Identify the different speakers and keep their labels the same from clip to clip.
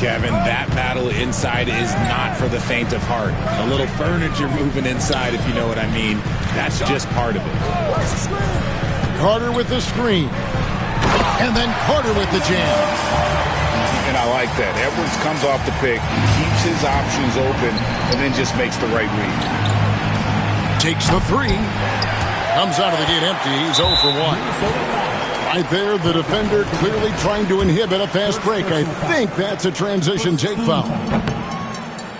Speaker 1: Kevin, that battle inside is not for the faint of heart. A little furniture moving inside, if you know what I mean. That's just part of it.
Speaker 2: Carter with the screen. And then Carter with the jam.
Speaker 3: And I like that. Edwards comes off the pick, keeps his options open, and then just makes the right read.
Speaker 2: Takes the three. Comes out of the gate empty. He's 0 for 1. Right there, the defender clearly trying to inhibit a fast break. I think that's a transition take foul.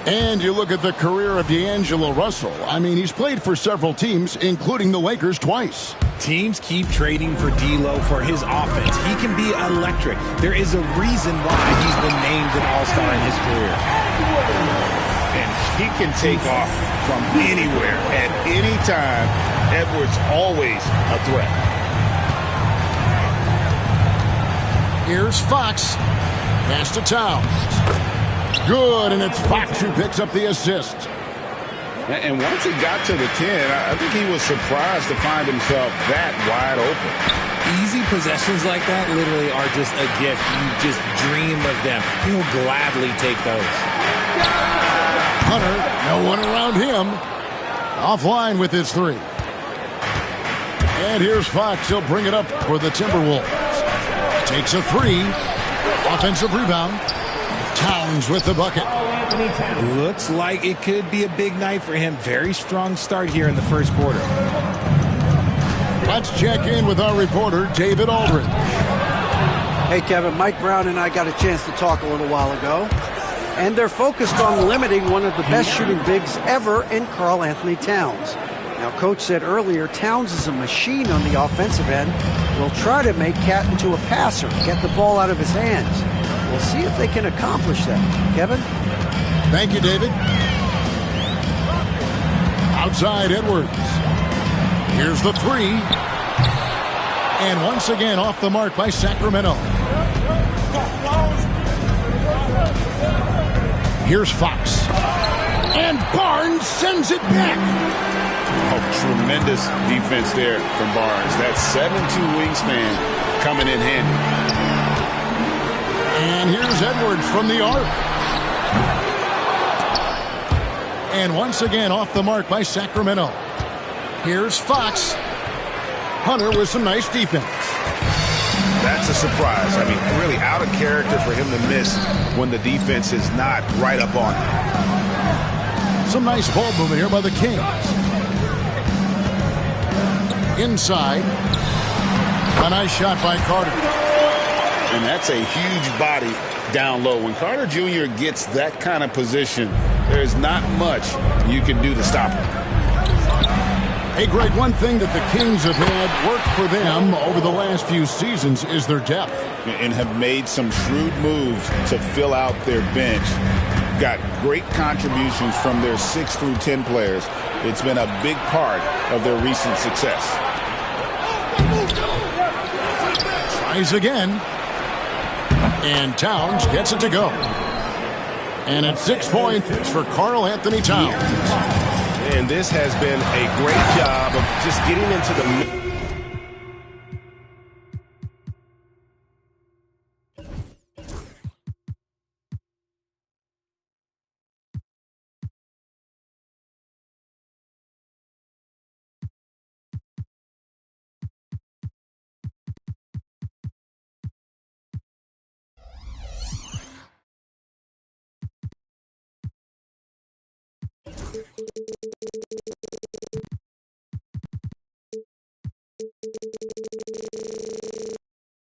Speaker 2: And you look at the career of D'Angelo Russell. I mean, he's played for several teams, including the Lakers twice.
Speaker 1: Teams keep trading for D'Lo for his offense. He can be electric. There is a reason why he's been named an all-star in his career.
Speaker 3: And he can take off from anywhere at any time. Edwards always a threat.
Speaker 2: Here's Fox. Pass to Towns. Good, and it's Fox who picks up the assist.
Speaker 3: And once he got to the 10, I think he was surprised to find himself that wide open.
Speaker 1: Easy possessions like that literally are just a gift. You just dream of them. He'll gladly take those.
Speaker 2: Hunter, no one around him. Offline with his three. And here's Fox. He'll bring it up for the Timberwolves. Takes a three. Offensive rebound. Towns with the bucket.
Speaker 1: Looks like it could be a big night for him. Very strong start here in the first quarter.
Speaker 2: Let's check in with our reporter, David Aldridge.
Speaker 4: Hey, Kevin, Mike Brown and I got a chance to talk a little while ago. And they're focused on limiting one of the best shooting bigs ever in Karl Anthony Towns. Now, Coach said earlier, Towns is a machine on the offensive end. Will try to make Cat into a passer, get the ball out of his hands. We'll see if they can accomplish that. Kevin?
Speaker 2: Thank you, David. Outside Edwards. Here's the three. And once again off the mark by Sacramento. Here's Fox. And Barnes sends it back.
Speaker 3: Oh, tremendous defense there from Barnes. That 7'2" wingspan coming in handy.
Speaker 2: And here's Edwards from the arc. And once again off the mark by Sacramento. Here's Fox. Hunter with some nice defense.
Speaker 3: That's a surprise. I mean, really out of character for him to miss when the defense is not right up on him.
Speaker 2: Some nice ball movement here by the Kings. Inside. A nice shot by Carter.
Speaker 3: And that's a huge body down low. When Carter Jr. gets that kind of position, there's not much you can do to stop him.
Speaker 2: Hey, Greg, one thing that the Kings have had work for them over the last few seasons is their depth.
Speaker 3: And have made some shrewd moves to fill out their bench. Got great contributions from their 6 through 10 players. It's been a big part of their recent success.
Speaker 2: Tries again. And Towns gets it to go. And at 6 points for Karl Anthony Towns.
Speaker 5: And this has been a great job of just getting into the...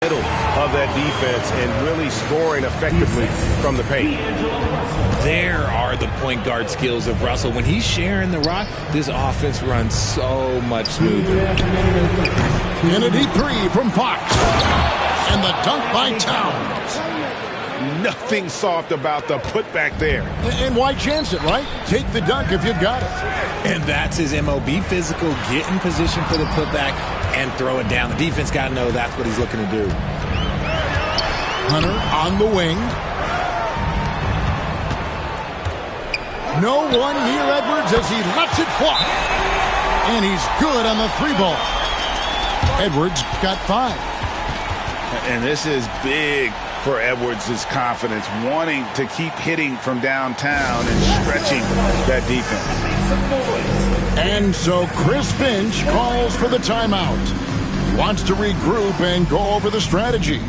Speaker 5: middle of that defense and really scoring effectively from the paint.
Speaker 1: There are the point guard skills of Russell. When he's sharing the rock, this offense runs so much smoother.
Speaker 2: And a deep three from Fox. And the dunk by Towns.
Speaker 3: Nothing soft about the putback there.
Speaker 2: And why chance it, right? Take the dunk if you've got it.
Speaker 1: And that's his MO. Be physical, get in position for the putback, and throw it down. The defense got to know that's what he's looking to do.
Speaker 2: Hunter on the wing. No one near Edwards as he lets it fly. And he's good on the three ball. Edwards got 5.
Speaker 3: And this is big for Edwards' confidence, wanting to keep hitting from downtown and stretching that defense.
Speaker 2: And so Chris Finch calls for the timeout. Wants to regroup and go over the strategy.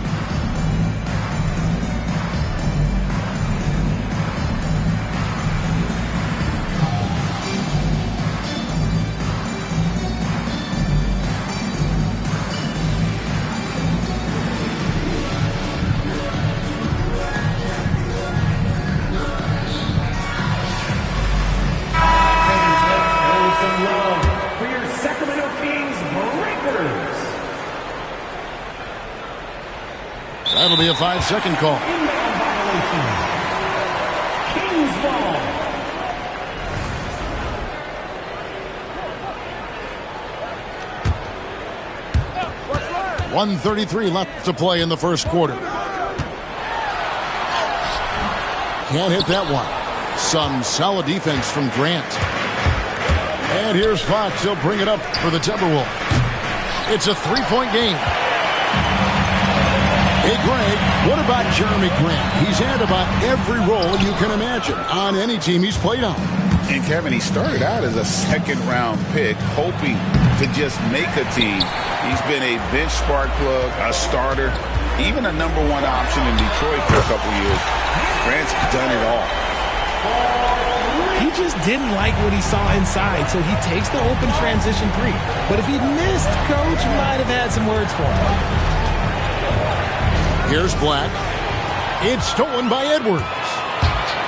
Speaker 2: That'll be a 5-second call.
Speaker 6: Kings ball.
Speaker 2: 1:33 left to play in the first quarter. Can't hit that one. Some solid defense from Grant. And here's Fox. He'll bring it up for the Timberwolves. It's a 3-point game. Hey, Greg, what about Jeremy Grant? He's had about every role you can imagine on any team he's played on.
Speaker 3: And, Kevin, he started out as a second-round pick, hoping to just make a team. He's been a bench spark plug, a starter, even a number one option in Detroit for a couple years. Grant's done it all.
Speaker 1: He just didn't like what he saw inside, so he takes the open transition three. But if he'd missed, Coach might have had some words for him.
Speaker 2: Here's Black. It's stolen by Edwards.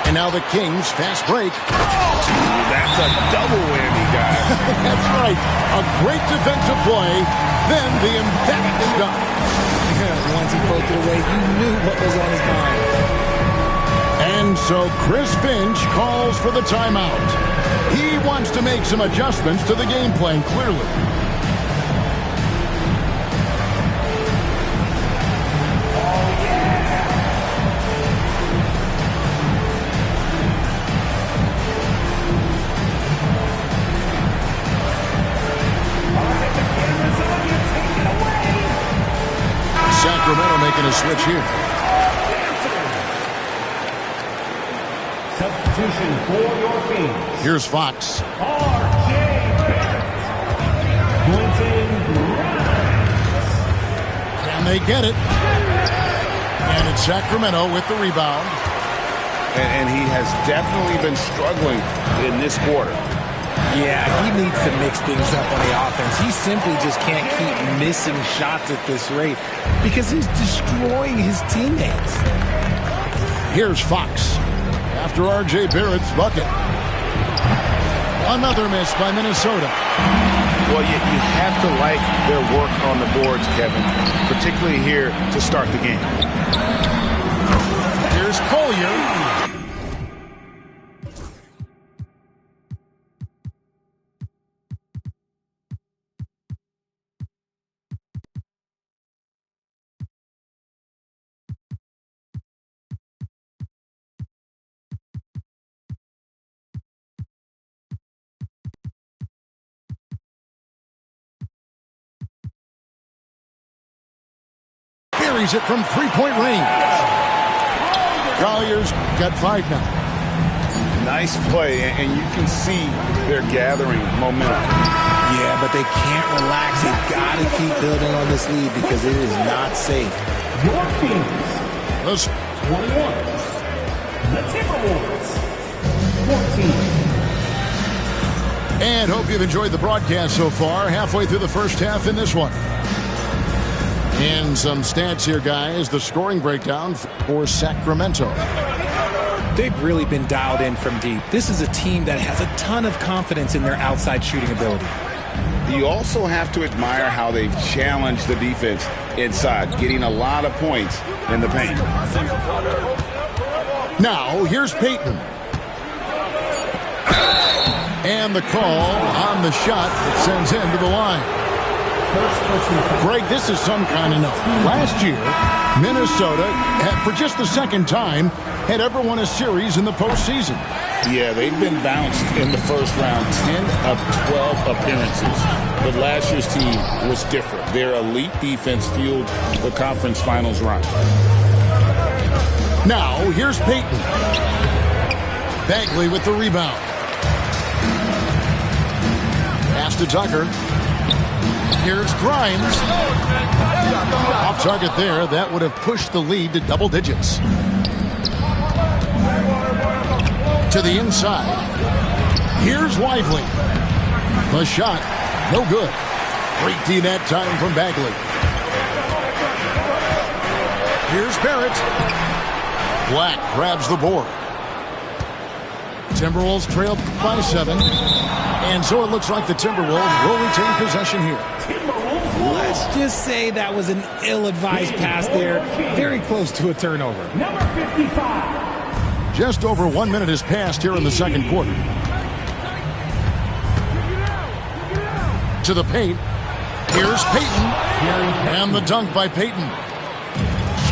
Speaker 2: And now the Kings fast break.
Speaker 3: That's a double whammy, guys.
Speaker 2: That's right. A great defensive play. Then the emphatic dunk.
Speaker 1: Once he poked it away, you knew what was on his mind.
Speaker 2: And so Chris Finch calls for the timeout. He wants to make some adjustments to the game plan, clearly. Sacramento making a switch here.
Speaker 6: Substitution for your Kings.
Speaker 2: Here's Fox.
Speaker 6: R.J. Barrett. Quentin Grimes.
Speaker 2: Can they get it? And it's Sacramento with the rebound.
Speaker 3: And he has definitely been struggling in this quarter.
Speaker 1: Yeah, he needs to mix things up on the offense. He simply just can't keep missing shots at this rate because he's destroying his teammates.
Speaker 2: Here's Fox after R.J. Barrett's bucket. Another miss by Minnesota.
Speaker 3: Well, you have to like their work on the boards, Kevin, particularly here to start the game.
Speaker 2: Here's Collier. Carries it from three-point range. Collier's got 5 now.
Speaker 3: Nice play, and you can see they're gathering momentum.
Speaker 1: Yeah, but they can't relax. They've got to keep building on this lead because it is not safe.
Speaker 6: Your Kings.
Speaker 2: Let's
Speaker 6: 21. The Timberwolves. 14.
Speaker 2: And hope you've enjoyed the broadcast so far. Halfway through the first half in this one. And some stats here, guys. The scoring breakdown for Sacramento.
Speaker 1: They've really been dialed in from deep. This is a team that has a ton of confidence in their outside shooting ability.
Speaker 3: You also have to admire how they've challenged the defense inside, getting a lot of points in the paint.
Speaker 2: Now, here's Payton. And the call on the shot that sends him to the line. Greg, this is some kind of note. Last year, Minnesota, for just the second time, had ever won a series in the postseason.
Speaker 3: Yeah, they've been bounced in the first round, 10 of 12 appearances. But last year's team was different. Their elite defense fueled the conference finals run.
Speaker 2: Now, here's Payton. Bagley with the rebound. Pass to Tucker. Here's Grimes. Off target there. That would have pushed the lead to double digits. To the inside. Here's Liveee. The shot, no good. Great D that time from Bagley. Here's Barrett. Black grabs the board. Timberwolves trail by 7. And so it looks like the Timberwolves will retain possession here.
Speaker 1: Let's just say that was an ill-advised pass there. Very close to a turnover.
Speaker 6: Number 55.
Speaker 2: Just over 1 minute has passed here in the second quarter. To the paint. Here's Payton. And the dunk by Payton.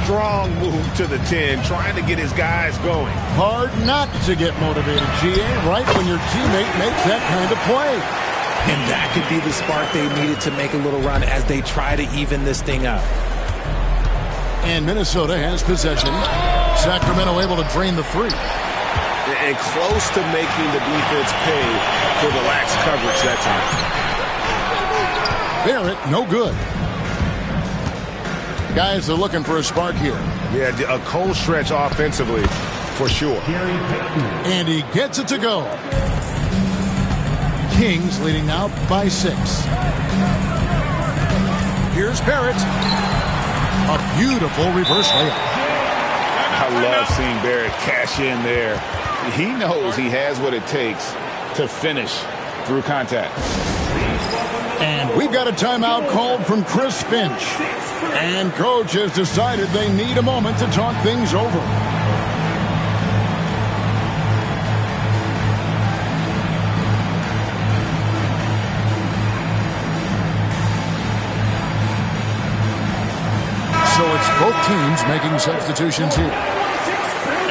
Speaker 3: Strong move to the 10, trying to get his guys going.
Speaker 2: Hard not to get motivated, GA, right when your teammate makes that kind of play.
Speaker 1: And that could be the spark they needed to make a little run as they try to even this thing up.
Speaker 2: And Minnesota has possession. Sacramento able to drain the 3.
Speaker 3: And close to making the defense pay for the lax coverage that time.
Speaker 2: Barrett, no good. Guys are looking for a spark here.
Speaker 5: Yeah, a cold stretch offensively, for sure.
Speaker 2: And he gets it to go. Kings leading now by 6. Here's Barrett. A beautiful reverse layup.
Speaker 3: I love seeing Barrett cash in there. He knows he has what it takes to finish through contact.
Speaker 2: And we've got a timeout called from Chris Finch. And coach has decided they need a moment to talk things over. So it's both teams making substitutions here.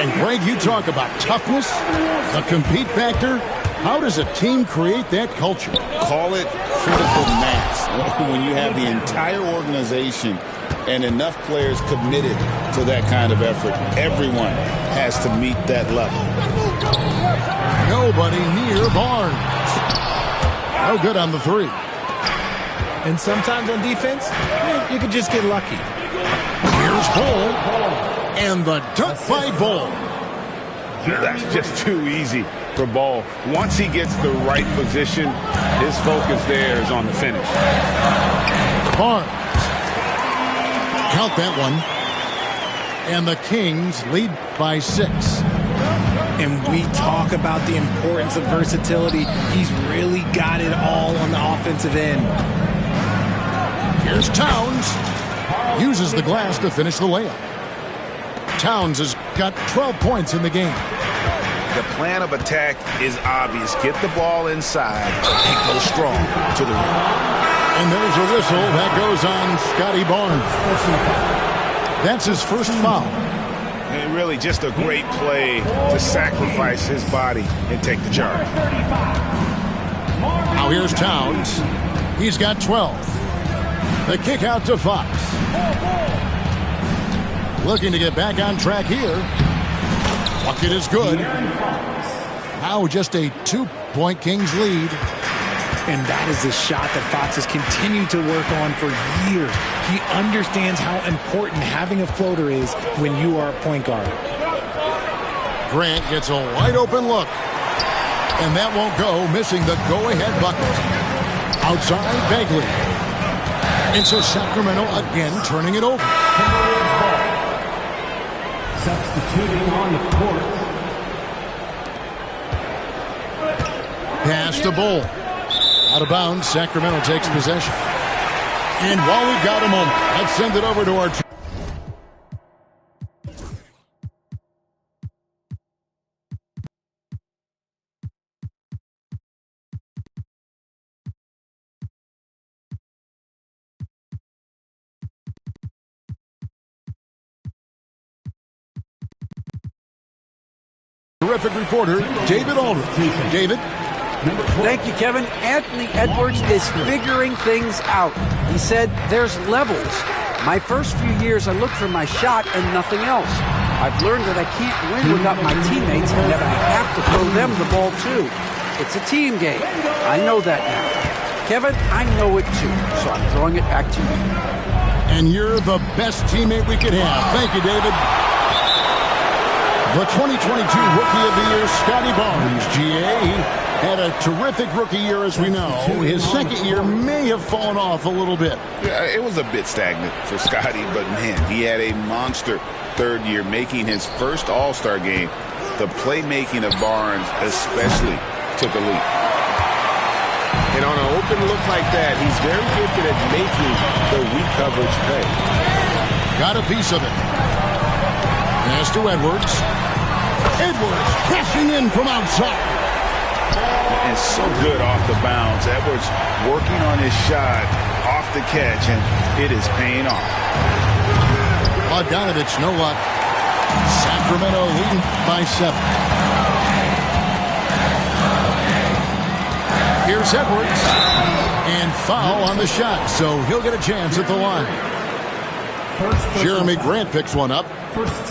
Speaker 2: And Greg, you talk about toughness, the compete factor. How does a team create that culture?
Speaker 3: Call it critical mass. When you have the entire organization and enough players committed to that kind of effort, everyone has to meet that level.
Speaker 2: Nobody near Barnes. No good on the 3.
Speaker 1: And sometimes on defense, you could just get lucky.
Speaker 2: Here's Bull. And the dunk by Bull.
Speaker 3: That's just too easy for Ball. Once he gets the right position, his focus there is on the finish.
Speaker 2: Barnes. Count that one. And the Kings lead by 6.
Speaker 1: And we talk about the importance of versatility. He's really got it all on the offensive end.
Speaker 2: Here's Towns. Uses the glass to finish the layup. Towns has got 12 points in the game.
Speaker 3: The plan of attack is obvious. Get the ball inside and go strong to the rim.
Speaker 2: And there's a whistle that goes on Scotty Barnes. That's his first foul.
Speaker 3: And really just a great play to sacrifice his body and take the charge.
Speaker 2: Now here's Towns. He's got 12. The kick out to Fox. Looking to get back on track here. Bucket is good. Now just a 2-point Kings lead.
Speaker 1: And that is a shot that Fox has continued to work on for years. He understands how important having a floater is when you are a point guard.
Speaker 2: Grant gets a wide open look. And that won't go, missing the go-ahead bucket. Outside, Bagley. And so Sacramento again turning it over.
Speaker 6: Substituting on the court.
Speaker 2: Pass to Bull. Out of bounds, Sacramento takes possession. And while we've got a moment, let's send it over to our... Terrific reporter, David Aldridge. David?
Speaker 4: Thank you, Kevin. Anthony Edwards is figuring things out. He said, there's levels. My first few years, I looked for my shot and nothing else. I've learned that I can't win without my teammates and that I have to throw them the ball too. It's a team game. I know that now. Kevin, I know it too, so I'm throwing it back to you.
Speaker 2: And you're the best teammate we could have. Thank you, David. The 2022 Rookie of the Year, Scotty Barnes, GA. Had a terrific rookie year, as we know. His second year may have fallen off a little bit.
Speaker 3: Yeah, it was a bit stagnant for Scotty, but man, he had a monster third year, making his first All-Star game. The playmaking of Barnes especially took a leap.
Speaker 5: And on an open look like that, he's very gifted at making the weak coverage pay.
Speaker 2: Got a piece of it. Pass to Edwards. Edwards crashing in from outside.
Speaker 3: And so good off the bounce. Edwards working on his shot off the catch, and it is paying off.
Speaker 2: Bogdanovich, no luck. Sacramento leading by 7. Here's Edwards. And foul on the shot, so he'll get a chance at the line. Jeremy Grant picks one up.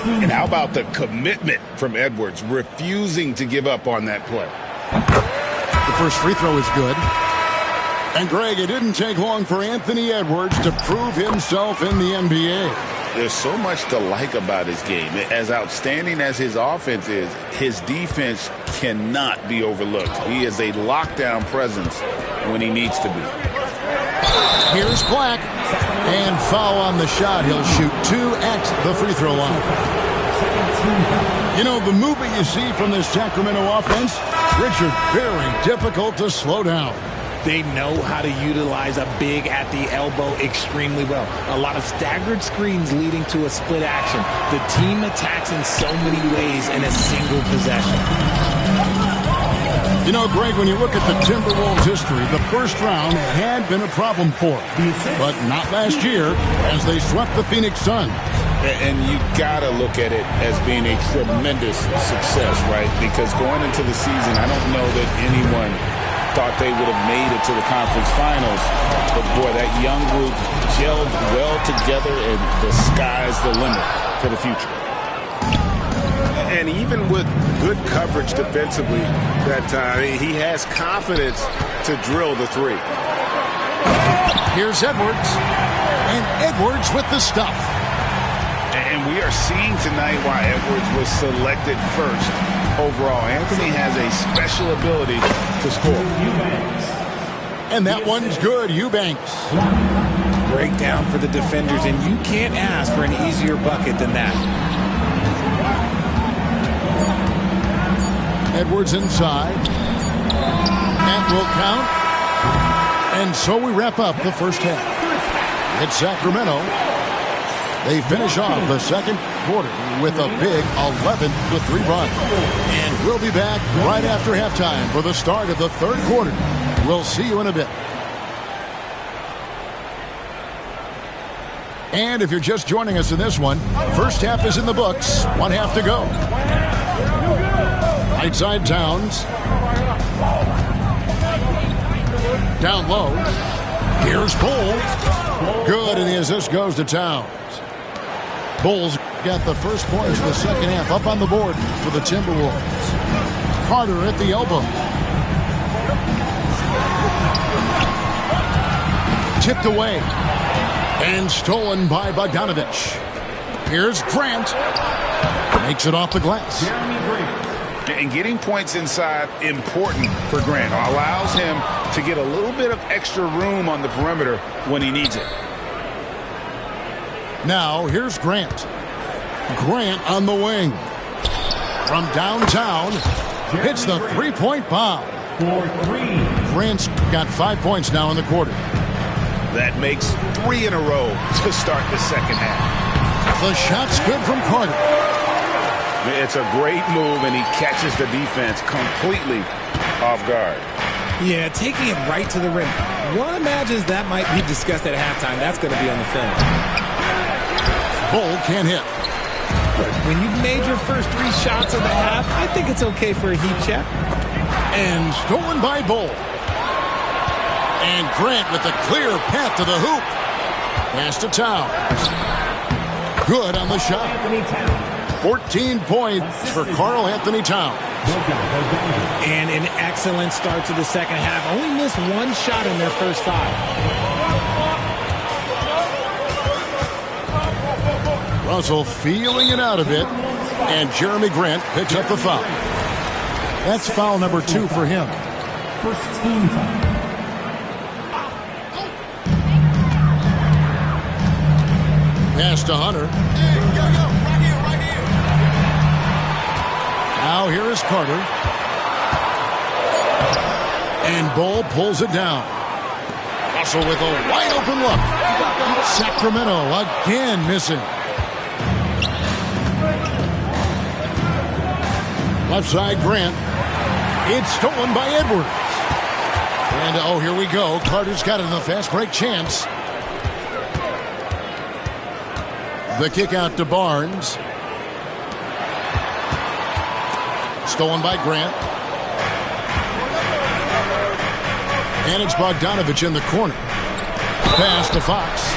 Speaker 3: And how about the commitment from Edwards, refusing to give up on that play.
Speaker 2: The first free throw is good. And Greg, it didn't take long for Anthony Edwards to prove himself in the NBA.
Speaker 3: There's so much to like about his game. As outstanding as his offense is, his defense cannot be overlooked. He is a lockdown presence when he needs to be.
Speaker 2: Here's Black. And foul on the shot. He'll shoot 2 at the free throw line. You know, the movement you see from this Sacramento offense, Richard, very difficult to slow down.
Speaker 1: They know how to utilize a big at the elbow extremely well. A lot of staggered screens leading to a split action. The team attacks in so many ways in a single possession.
Speaker 2: You know, Greg, when you look at the Timberwolves' history, the first round had been a problem for them. But not last year, as they swept the Phoenix Suns.
Speaker 3: And you got to look at it as being a tremendous success, right? Because going into the season, I don't know that anyone thought they would have made it to the conference finals. But, boy, that young group gelled well together, and the sky's the limit for the future.
Speaker 5: And even with good coverage defensively, he has confidence to drill the three.
Speaker 2: Here's Edwards. And Edwards with the stuff.
Speaker 3: And we are seeing tonight why Edwards was selected first overall. Anthony has a special ability to score.
Speaker 2: And that one's good, Eubanks.
Speaker 1: Breakdown for the defenders, and you can't ask for an easier bucket than that.
Speaker 2: Edwards inside. That will count. And so we wrap up the first half. It's Sacramento. They finish off the second quarter with a big 11-3 run. And we'll be back right after halftime for the start of the third quarter. We'll see you in a bit. And if you're just joining us in this one, first half is in the books. 1 half to go. Right side Towns. Down low. Here's Bull. Good, and the assist goes to Towns. Bulls got the first points of the second half up on the board for the Timberwolves. Carter at the elbow. Tipped away. And stolen by Bogdanovich. Here's Grant. Makes it off the glass.
Speaker 3: And getting points inside, important for Grant. Allows him to get a little bit of extra room on the perimeter when he needs it.
Speaker 2: Now, here's Grant. Grant on the wing. From downtown, hits the three-point bomb. Grant's got 5 points now in the quarter.
Speaker 3: That makes 3 in a row to start the second half.
Speaker 2: The shot's good from Carter.
Speaker 3: It's a great move, and he catches the defense completely off guard.
Speaker 1: Yeah, taking it right to the rim. One imagines that might be discussed at halftime. That's going to be on the film.
Speaker 2: Bull can't hit.
Speaker 1: When you've made your first 3 shots of the half, I think it's okay for a heat check.
Speaker 2: And stolen by Bull. And Grant with the clear path to the hoop. Pass to Towns. Good on the shot. 14 points for Karl Anthony Towns.
Speaker 1: And an excellent start to the second half. Only missed one shot in their first 5.
Speaker 2: Russell feeling it out a bit, and Jeremy Grant picks up the foul. That's foul number 2 for him.
Speaker 6: First team foul.
Speaker 2: Pass to Hunter. Right here. Now here is Carter. And Bull pulls it down. Russell with a wide open look. Sacramento again missing. Left side, Grant. It's stolen by Edwards. And, oh, here we go. Carter's got it in the fast break chance. The kick out to Barnes. Stolen by Grant. And it's Bogdanovich in the corner. Pass to Fox.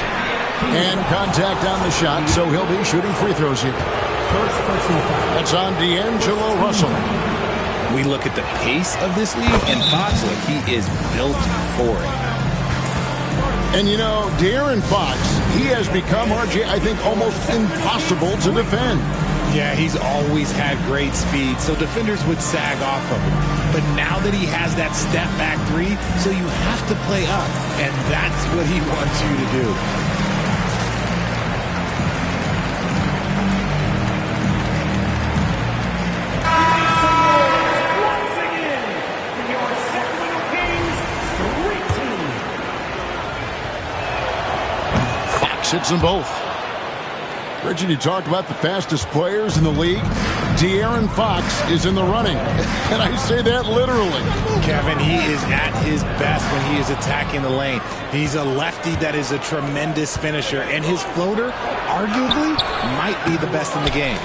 Speaker 2: And contact on the shot, so he'll be shooting free throws here. That's on D'Angelo Russell.
Speaker 1: We look at the pace of this league, and Fox, look, he is built for it.
Speaker 2: And, you know, De'Aaron Fox, he has become, RJ, I think, almost impossible to defend.
Speaker 1: Yeah, he's always had great speed, so defenders would sag off of him. But now that he has that step-back 3, so you have to play up, and that's what he wants you to do.
Speaker 2: Hits them both. Richard, you talked about the fastest players in the league. De'Aaron Fox is in the running. And I say that literally.
Speaker 1: Kevin, he is at his best when he is attacking the lane. He's a lefty that is a tremendous finisher. And his floater, arguably, might be the best in the game.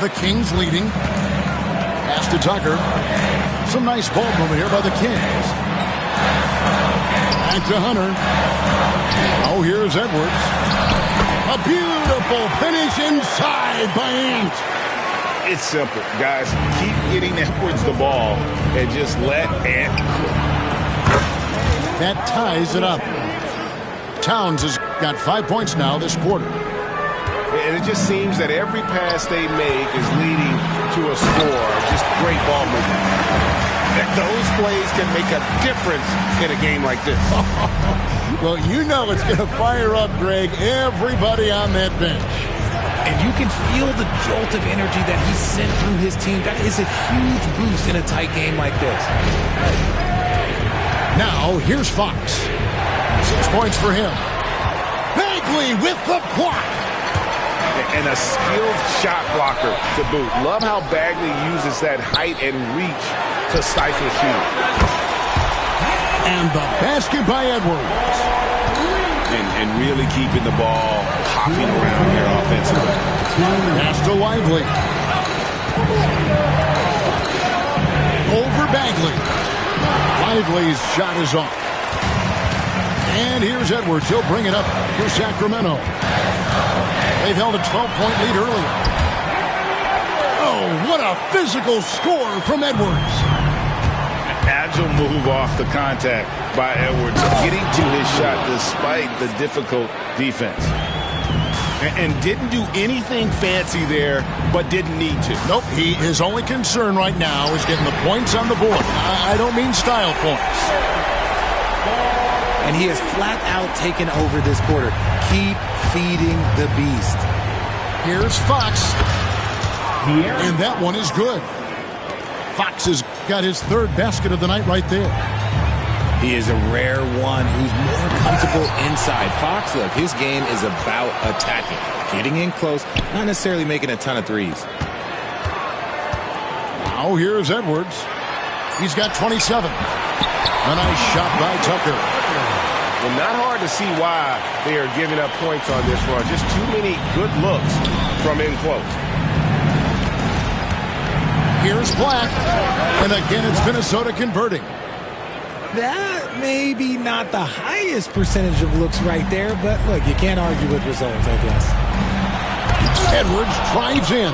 Speaker 2: The Kings leading. Pass to Tucker. Some nice ball movement here by the Kings. Back to Hunter. Oh, here's Edwards. A beautiful finish inside by Ant.
Speaker 3: It's simple, guys. Keep getting Edwards the ball and just let Ant cook.
Speaker 2: That ties it up. Towns has got 5 points now this quarter.
Speaker 5: And it just seems that every pass they make is leading to a score. Just great ball movement. Those plays can make a difference in a game like this.
Speaker 2: Well, you know it's going to fire up, Greg, everybody on that bench.
Speaker 1: And you can feel the jolt of energy that he sent through his team. That is a huge boost in a tight game like this.
Speaker 2: Now, here's Fox. 6 points for him. Bagley with the block.
Speaker 3: And a skilled shot blocker to boot. Love how Bagley uses that height and reach to stifle shooting.
Speaker 2: And the basket by Edwards.
Speaker 3: And really keeping the ball hopping around here offensively.
Speaker 2: Pass to Liveee. Over Bagley. Livee's shot is off. And here's Edwards. He'll bring it up for Sacramento. They've held a 12-point lead earlier. Oh, what a physical score from Edwards.
Speaker 3: Agile move off the contact by Edwards, getting to his shot despite the difficult defense.
Speaker 5: And didn't do anything fancy there, but didn't need to.
Speaker 2: Nope, his only concern right now is getting the points on the board. I don't mean style points.
Speaker 1: And he has flat out taken over this quarter. Keep feeding the beast.
Speaker 2: Here's Fox. And that one is good. Fox has got his 3rd basket of the night right there.
Speaker 1: He is a rare one who's more comfortable inside. Fox, look, his game is about attacking, getting in close, not necessarily making a ton of threes.
Speaker 2: Now here's Edwards. He's got 27. A nice shot by Tucker.
Speaker 5: Well, not hard to see why they are giving up points on this run. Just too many good looks from in close.
Speaker 2: Here's Black. And again, it's Minnesota converting.
Speaker 1: That may be not the highest percentage of looks right there, but look, you can't argue with results, I guess.
Speaker 2: Edwards drives in.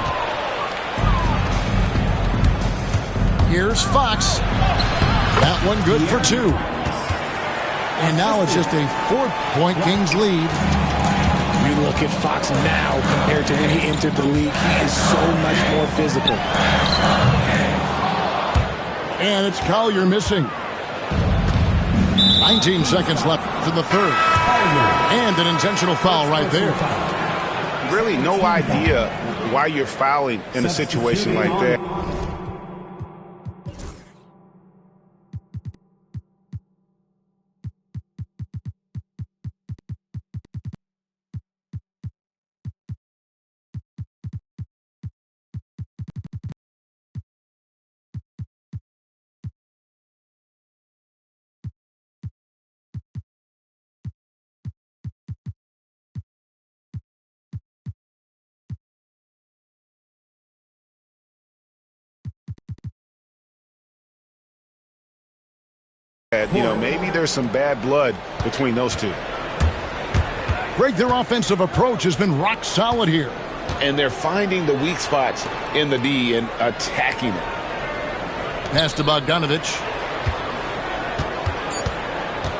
Speaker 2: Here's Fox. That one good for 2. And now it's just a 4-point Kings lead.
Speaker 1: You look at Fox now compared to when he entered the league. He is so much more physical.
Speaker 2: And it's Collier missing. 19 seconds left in the third. And an intentional foul right there.
Speaker 3: Really no idea why you're fouling in a situation like that. You know, maybe there's some bad blood between those two.
Speaker 2: Greg, their offensive approach has been rock solid here.
Speaker 3: And they're finding the weak spots in the D and attacking it.
Speaker 2: Pass to Bogdanovich.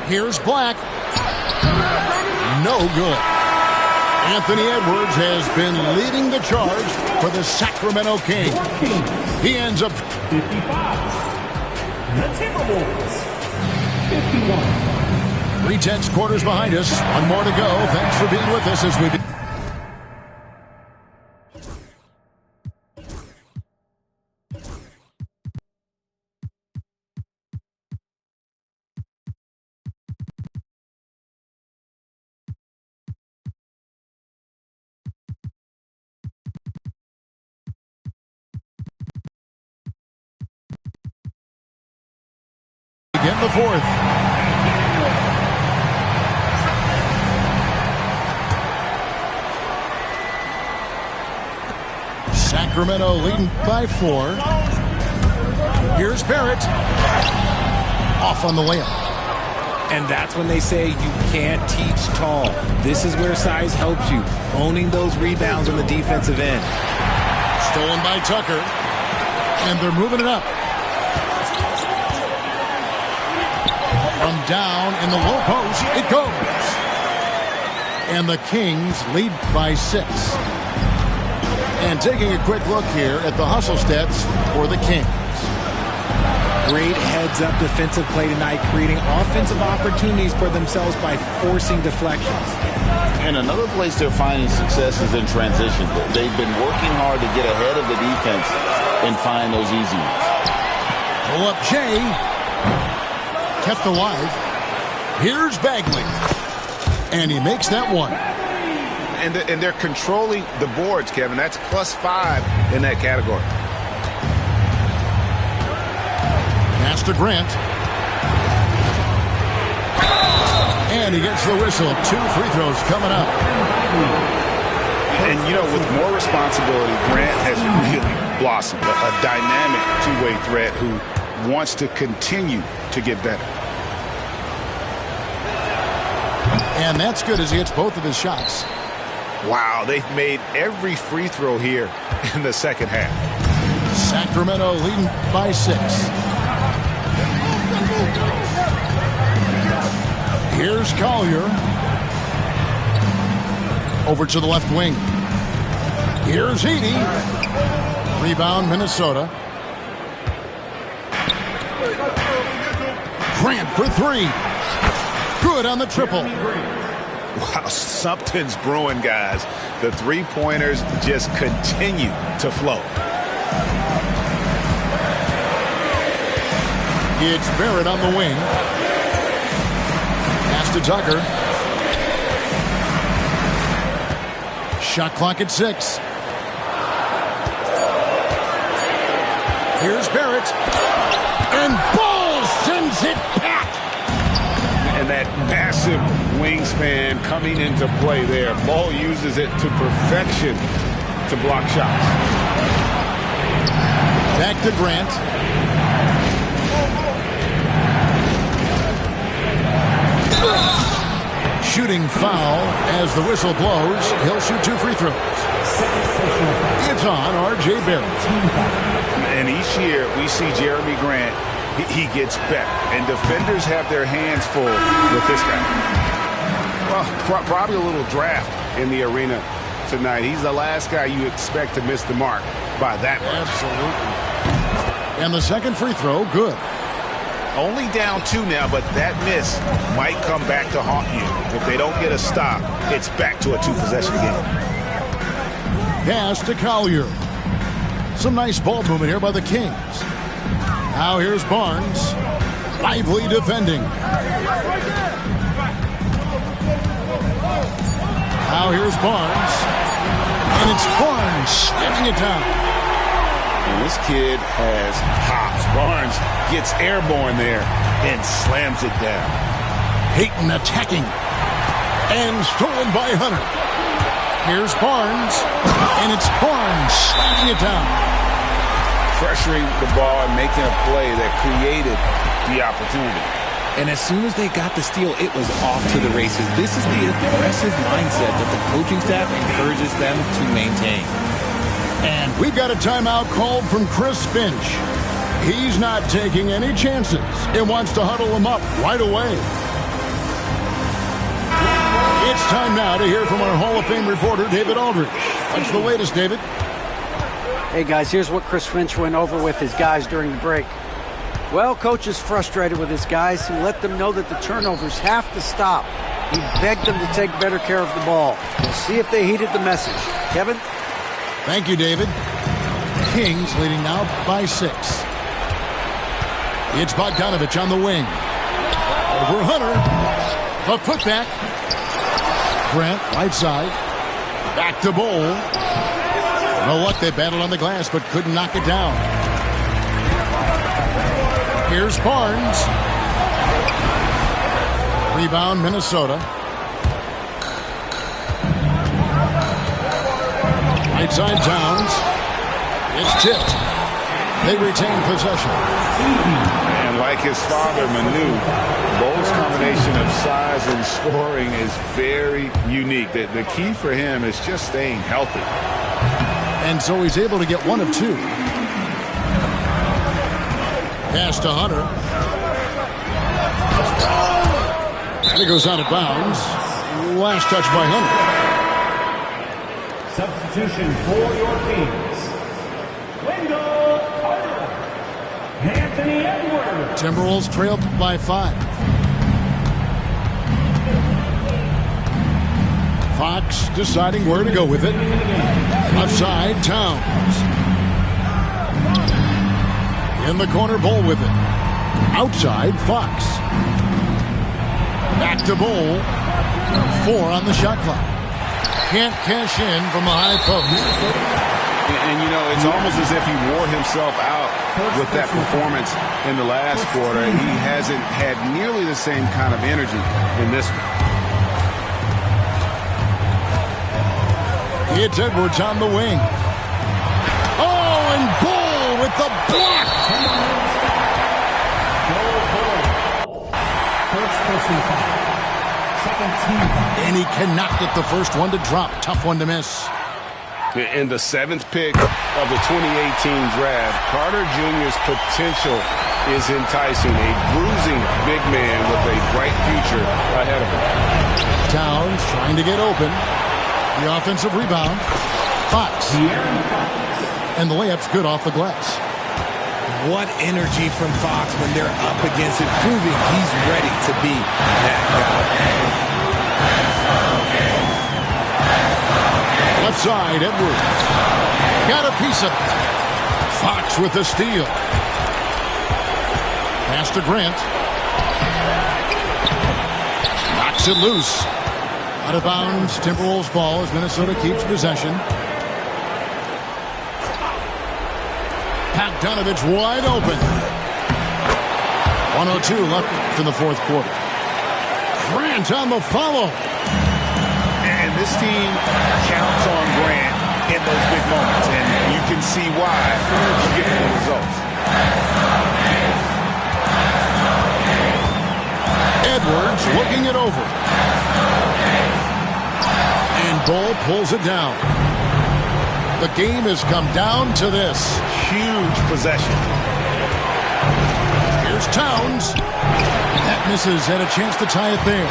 Speaker 2: Here's Black. No good. Anthony Edwards has been leading the charge for the Sacramento Kings. He ends up
Speaker 6: 55. The Timberwolves. 51.
Speaker 2: 3/10 quarters behind us. One more to go. Thanks for being with us as we do. Again, the fourth. Sacramento leading by 4. Here's Barrett. Off on the layup.
Speaker 1: And that's when they say you can't teach tall. This is where size helps you. Owning those rebounds on the defensive end.
Speaker 2: Stolen by Tucker. And they're moving it up. From down in the low post, it goes. And the Kings lead by 6. And taking a quick look here at the hustle stats for the Kings.
Speaker 1: Great heads-up defensive play tonight, creating offensive opportunities for themselves by forcing deflections.
Speaker 3: And another place they're finding success is in transition. They've been working hard to get ahead of the defense and find those easy ones.
Speaker 2: Pull up Jay. Kept alive. Here's Bagley. And he makes that one.
Speaker 3: And they're controlling the boards, Kevin. That's +5 in that category.
Speaker 2: Pass to Grant. And he gets the whistle. 2 free throws coming up.
Speaker 3: And, you know, with more responsibility, Grant has really blossomed. A dynamic two-way threat who wants to continue to get better.
Speaker 2: And that's good as he hits both of his shots.
Speaker 3: Wow, they've made every free throw here in the second half.
Speaker 2: Sacramento leading by 6. Here's Collier. Over to the left wing. Here's Heaney. Rebound, Minnesota. Grant for 3. Good on the triple.
Speaker 3: Wow, something's brewing, guys. The three-pointers just continue to flow.
Speaker 2: It's Barrett on the wing. Pass to Tucker. Shot clock at 6. Here's Barrett. And Ball sends it back.
Speaker 3: And that massive wingspan coming into play there. Ball uses it to perfection to block shots.
Speaker 2: Back to Grant. Shooting foul as the whistle blows. He'll shoot 2 free throws. It's on R.J. Barrett.
Speaker 3: And each year we see Jeremy Grant, he gets better. And defenders have their hands full with this guy. Well, probably a little draft in the arena tonight. He's the last guy you expect to miss the mark by that much.
Speaker 2: Absolutely. And the second free throw, good.
Speaker 3: Only down 2 now, but that miss might come back to haunt you. If they don't get a stop, it's back to a 2-possession game.
Speaker 2: Pass to Collier. Some nice ball movement here by the Kings. Now here's Barnes. Liveee defending. Now here's Barnes. And it's Barnes slamming it down.
Speaker 3: And this kid has hops. Barnes gets airborne there and slams it down.
Speaker 2: Payton attacking. And stolen by Hunter. Here's Barnes. And it's Barnes slamming it down.
Speaker 3: Pressuring the ball and making a play that created the opportunity.
Speaker 1: And as soon as they got the steal, it was off to the races. This is the aggressive mindset that the coaching staff encourages them to maintain.
Speaker 2: And we've got a timeout called from Chris Finch. He's not taking any chances and wants to huddle them up right away. It's time now to hear from our Hall of Fame reporter, David Aldridge. What's the latest, David?
Speaker 4: Hey, guys, here's what Chris Finch went over with his guys during the break. Well, coach is frustrated with his guys. He let them know that the turnovers have to stop. He begged them to take better care of the ball. We'll see if they heeded the message. Kevin?
Speaker 2: Thank you, David. Kings leading now by 6. It's Bogdanovich on the wing. Over Hunter. A putback. Grant, right side. Back to Bowl. No luck, they battled on the glass, but couldn't knock it down. Here's Barnes. Rebound, Minnesota. Right side, Towns. It's tipped. They retain possession.
Speaker 3: And like his father, Manu, Bowles' combination of size and scoring is very unique. The key for him is just staying healthy.
Speaker 2: And so he's able to get 1 of 2. Pass to Hunter. And it goes out of bounds. Last touch by Hunter.
Speaker 6: Substitution for your Kings. Wendell Carter. Anthony Edwards.
Speaker 2: Timberwolves trailed by 5. Fox deciding where to go with it. Left side, Towns. In the corner, Bowl with it. Outside, Fox. Back to Bowl. 4 on the shot clock. Can't cash in from the high post.
Speaker 3: And, you know, it's almost as if he wore himself out with that performance in the last quarter. He hasn't had nearly the same kind of energy in this one.
Speaker 2: It's Edwards on the wing. Oh, and Bull with the block.
Speaker 6: First person foul. Second team foul.
Speaker 2: And he cannot get the first one to drop. Tough one to miss.
Speaker 3: In the 7th pick of the 2018 draft, Carter Jr.'s potential is enticing. A bruising big man with a bright future ahead of him.
Speaker 2: Towns trying to get open. The offensive rebound. Fox. And the layup's good off the glass.
Speaker 1: What energy from Fox when they're up against it, proving he's ready to be that guy.
Speaker 2: Left side, Edwards. Got a piece of it. Fox with the steal. Pass to Grant. Knocks it loose. Out of bounds, Timberwolves ball as Minnesota keeps possession. Bogdanovich wide open. 1:02 left in the 4th quarter. Grant on the follow.
Speaker 3: And this team counts on Grant in those big moments, and you can see why you get the results.
Speaker 2: Edwards looking it over. And Bull pulls it down. The game has come down to this.
Speaker 3: Huge possession.
Speaker 2: Here's Towns. That misses, and a chance to tie it there.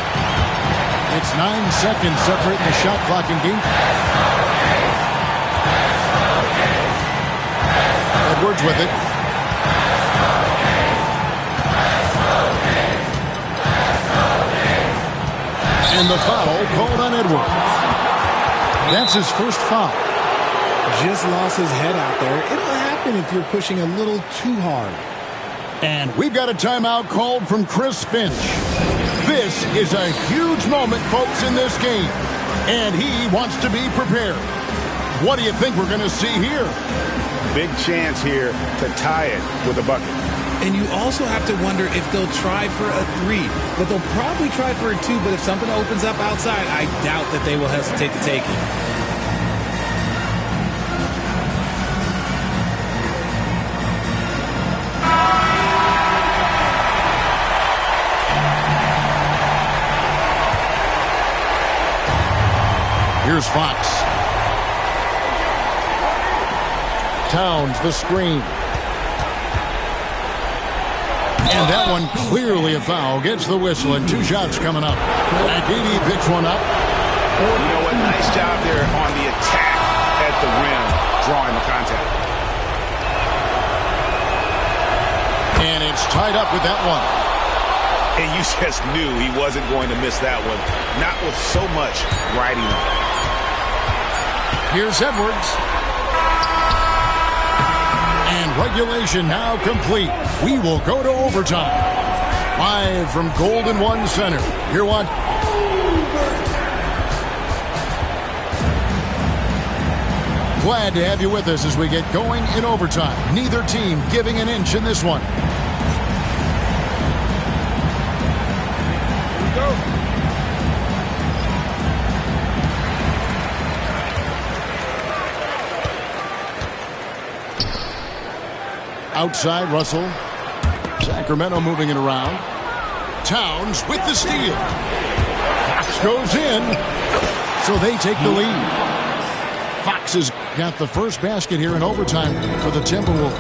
Speaker 2: It's 9 seconds separating the shot clock and game. Edwards with it. And the foul called on Edwards. That's his first foul.
Speaker 1: Just lost his head out there. It'll happen if you're pushing a little too hard.
Speaker 2: And we've got a timeout called from Chris Finch. This is a huge moment, folks, in this game. And he wants to be prepared. What do you think we're going to see here?
Speaker 3: Big chance here to tie it with a bucket.
Speaker 1: And you also have to wonder if they'll try for a 3. But they'll probably try for a 2. But if something opens up outside, I doubt that they will hesitate to take it.
Speaker 2: Here's Fox. Towns, the screen. And that one clearly a foul. Gets the whistle, and 2 shots coming up. YKTV picks one up.
Speaker 3: You know what? Nice job there on the attack at the rim, drawing the contact.
Speaker 2: And it's tied up with that one.
Speaker 3: And you just knew he wasn't going to miss that one. Not with so much riding on it.
Speaker 2: Here's Edwards. And regulation now complete. We will go to overtime. Live from Golden One Center. Here one. Glad to have you with us as we get going in overtime. Neither team giving an inch in this one.
Speaker 3: Here we go.
Speaker 2: Outside, Russell. Sacramento moving it around. Towns with the steal. Fox goes in. So they take the lead. Fox has got the first basket here in overtime for the Timberwolves.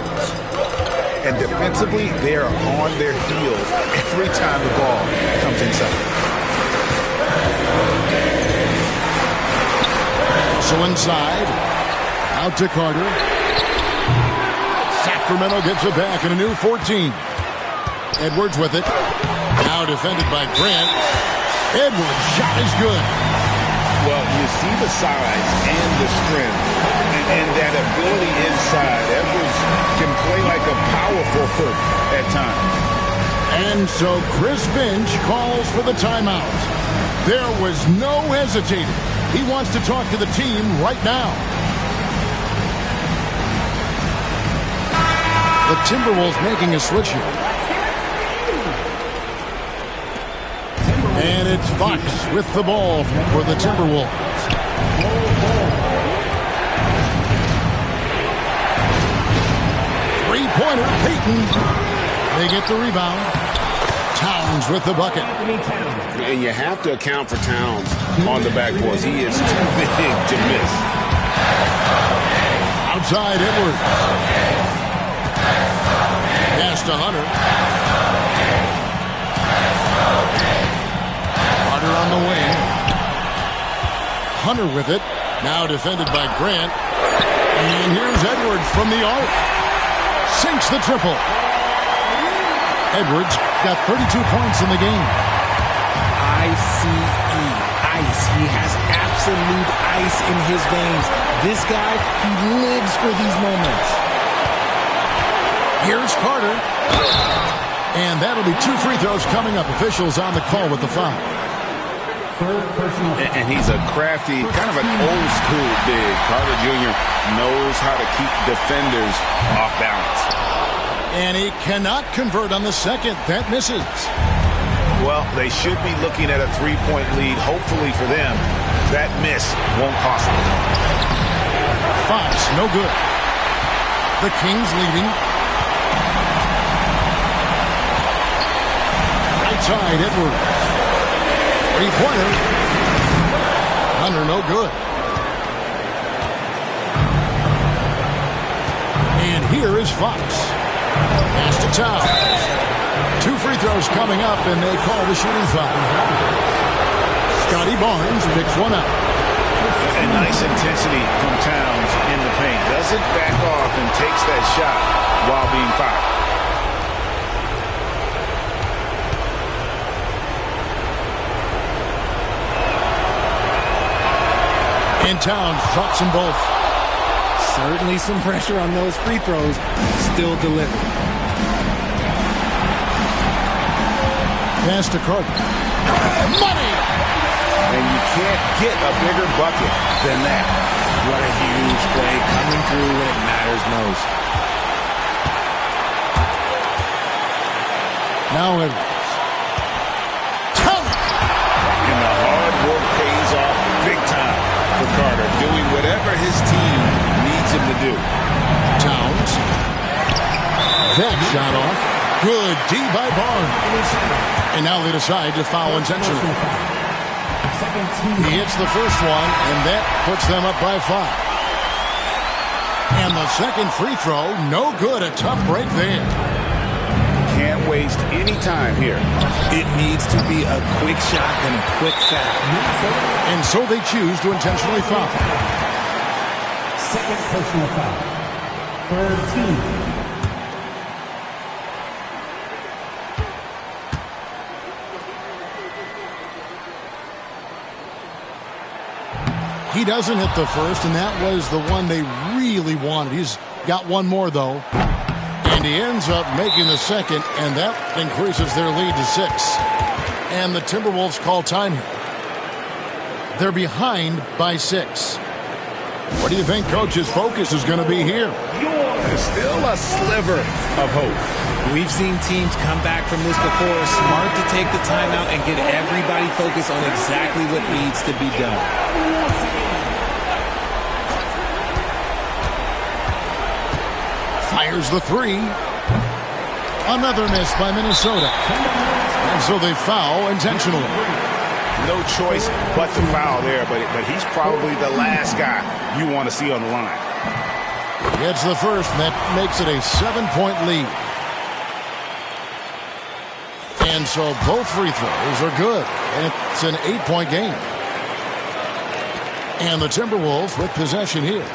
Speaker 3: And defensively, they are on their heels every time the ball comes inside.
Speaker 2: So inside. Out to Carter. Sacramento gets it back in a new 14. Edwards with it. Now defended by Grant. Edwards' shot is good.
Speaker 3: Well, you see the size and the strength and that ability inside. Edwards can play like a power forward at times.
Speaker 2: And so Chris Finch calls for the timeout. There was no hesitating. He wants to talk to the team right now. The Timberwolves making a switch here. And it's Fox with the ball for the Timberwolves. Three-pointer, Payton. They get the rebound. Towns with the bucket.
Speaker 3: And you have to account for Towns on the backboards. He is too big to miss.
Speaker 2: Outside, Edwards. Pass to Hunter. Hunter on the wing. Hunter with it. Now defended by Grant. And here's Edwards from the arc. Sinks the triple. Edwards got 32 points in the game.
Speaker 1: ICE. Ice. He has absolute ice in his veins. This guy, he lives for these moments.
Speaker 2: Here's Carter. And that'll be 2 free throws coming up. Officials on the call with the foul.
Speaker 3: And he's a crafty, kind of an old school big. Carter Jr. knows how to keep defenders off balance.
Speaker 2: And he cannot convert on the second. That misses.
Speaker 3: Well, they should be looking at a 3-point lead. Hopefully for them, that miss won't cost them.
Speaker 2: Fox, no good. The Kings leading. Outside, Edwards. Three-pointer. Hunter, no good. Here is Fox. Pass to Towns. 2 free throws coming up, and they call the shooting foul. Scotty Barnes picks one up.
Speaker 3: And nice intensity from Towns in the paint. Doesn't back off and takes that shot while being fouled.
Speaker 2: And Towns drops them both.
Speaker 1: Certainly some pressure on those free throws. Still delivered.
Speaker 2: Pass to Carter. Money!
Speaker 3: And you can't get a bigger bucket than that.
Speaker 1: What a huge play, coming through when it matters most.
Speaker 2: Now Edwards.
Speaker 3: And the hard work pays off big time for Carter, doing whatever his team needs him to do.
Speaker 2: Towns. That shot off. Good D by Barnes. And now they decide to foul intentionally. He hits the first one, and that puts them up by 5. And the second free throw, no good. A tough break there.
Speaker 3: Can't waste any time here.
Speaker 1: It needs to be a quick shot and a quick foul.
Speaker 2: And so they choose to intentionally foul.
Speaker 6: Second personal foul. Third team.
Speaker 2: He doesn't hit the first, and that was the one they really wanted. He's got one more, though. And he ends up making the second, and that increases their lead to 6. And the Timberwolves call time here. They're behind by 6. What do you think Coach's focus is going to be here?
Speaker 3: There's still a sliver of hope.
Speaker 1: We've seen teams come back from this before. Smart to take the timeout and get everybody focused on exactly what needs to be done.
Speaker 2: Fires the 3. Another miss by Minnesota. And so they foul intentionally.
Speaker 3: No choice but to foul there, but he's probably the last guy you want to see on the line.
Speaker 2: Gets the first, and that makes it a 7-point lead. And so both free throws are good, and it's an 8-point game. And the Timberwolves with possession here.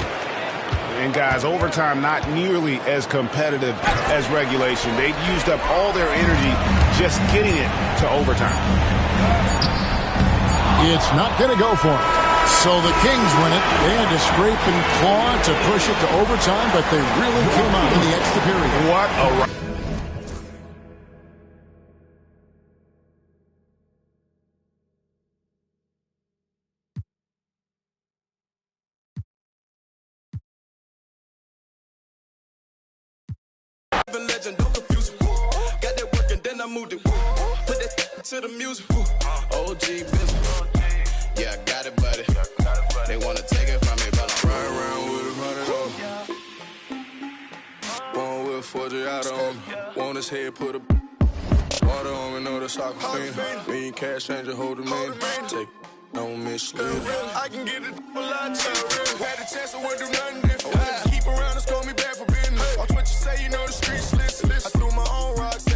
Speaker 3: And guys, overtime not nearly as competitive as regulation. They've used up all their energy just getting it to overtime.
Speaker 2: It's not going to go for it. So the Kings win it. They had to scrape and claw to push it to overtime, but they really came out in the extra period.
Speaker 3: What a...
Speaker 7: The legend, don't confuse it. Got that work and then I moved it. Put that to the music. OG business. Yeah, I got it, buddy. They wanna take it from me, but I'm riding around with 100 on. Born with 40 out on me. Want his head, put a water on me, know the soccer fiend. Me and cash changer holding me. Take don't mislead. I can get it a lot cheaper. Had a chance, I wouldn't do nothing different. Keep around and scold me back for business. Watch what you say, you know the streets listen. I threw my own rocks.